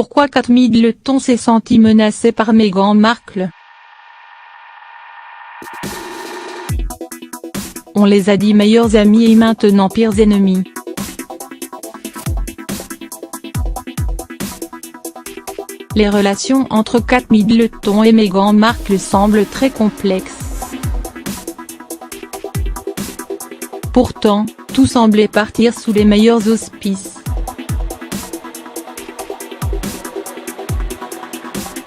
Pourquoi Kate Middleton s'est sentie menacée par Meghan Markle? On les a dit meilleurs amis et maintenant pires ennemis. Les relations entre Kate Middleton et Meghan Markle semblent très complexes. Pourtant, tout semblait partir sous les meilleurs auspices.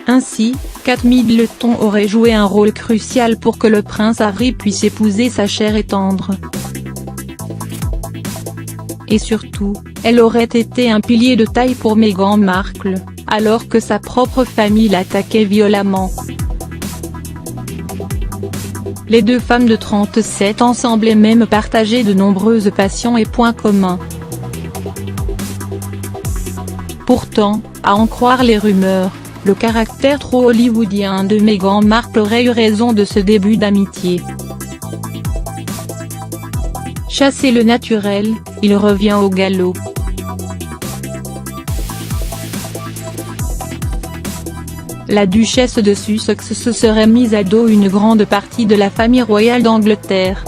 Ainsi, Kate Middleton aurait joué un rôle crucial pour que le prince Harry puisse épouser sa chère et tendre. Et surtout, elle aurait été un pilier de taille pour Meghan Markle, alors que sa propre famille l'attaquait violemment. Les deux femmes de 37 ans semblaient même partager de nombreuses passions et points communs. Pourtant, à en croire les rumeurs, le caractère trop hollywoodien de Meghan Markle aurait eu raison de ce début d'amitié. Chassé le naturel, il revient au galop. La duchesse de Sussex se serait mise à dos une grande partie de la famille royale d'Angleterre.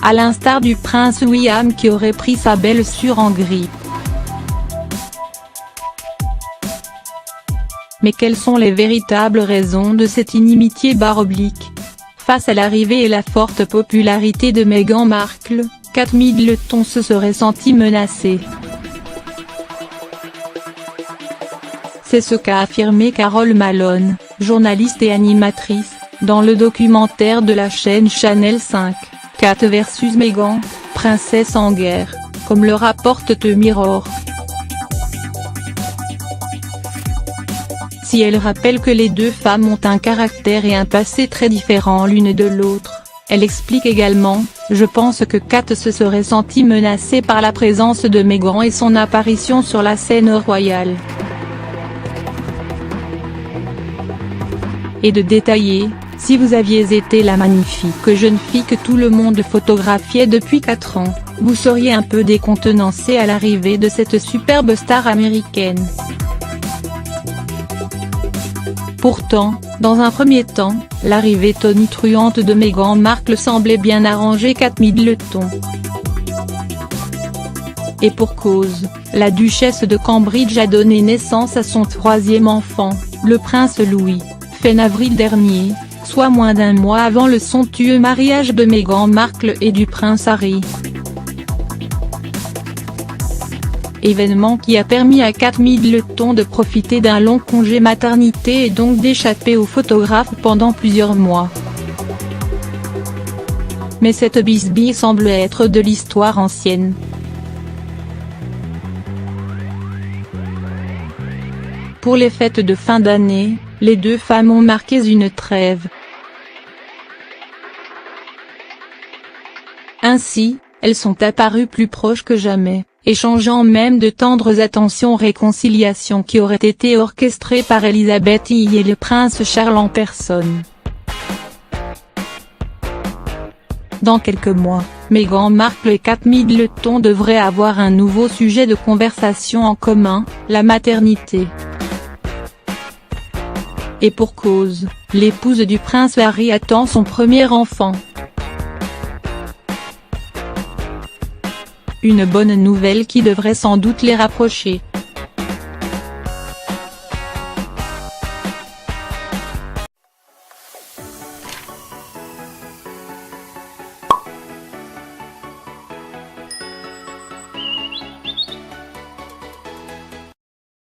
À l'instar du prince William qui aurait pris sa belle-sœur en grippe. Mais quelles sont les véritables raisons de cette inimitié baroblique? Face à l'arrivée et la forte popularité de Meghan Markle, Kate Middleton se serait sentie menacée. C'est ce qu'a affirmé Carole Malone, journaliste et animatrice, dans le documentaire de la chaîne Channel 5, Kate vs Meghan, princesse en guerre, comme le rapporte The Mirror. Si elle rappelle que les deux femmes ont un caractère et un passé très différents l'une de l'autre, elle explique également « Je pense que Kate se serait sentie menacée par la présence de Meghan et son apparition sur la scène royale. » Et de détailler, si vous aviez été la magnifique jeune fille que tout le monde photographiait depuis 4 ans, vous seriez un peu décontenancée à l'arrivée de cette superbe star américaine. Pourtant, dans un premier temps, l'arrivée tonitruante de Meghan Markle semblait bien arranger Kate Middleton. Et pour cause, la duchesse de Cambridge a donné naissance à son 3e enfant, le prince Louis, fin avril dernier, soit moins d'un mois avant le somptueux mariage de Meghan Markle et du prince Harry. Événement qui a permis à Kate Middleton de profiter d'un long congé maternité et donc d'échapper aux photographes pendant plusieurs mois. Mais cette bisbille semble être de l'histoire ancienne. Pour les fêtes de fin d'année, les deux femmes ont marqué une trêve. Ainsi, elles sont apparues plus proches que jamais, échangeant même de tendres attentions-réconciliations qui auraient été orchestrées par Elisabeth II et le prince Charles en personne. Dans quelques mois, Meghan Markle et Kate Middleton devraient avoir un nouveau sujet de conversation en commun, la maternité. Et pour cause, l'épouse du prince Harry attend son premier enfant. Une bonne nouvelle qui devrait sans doute les rapprocher.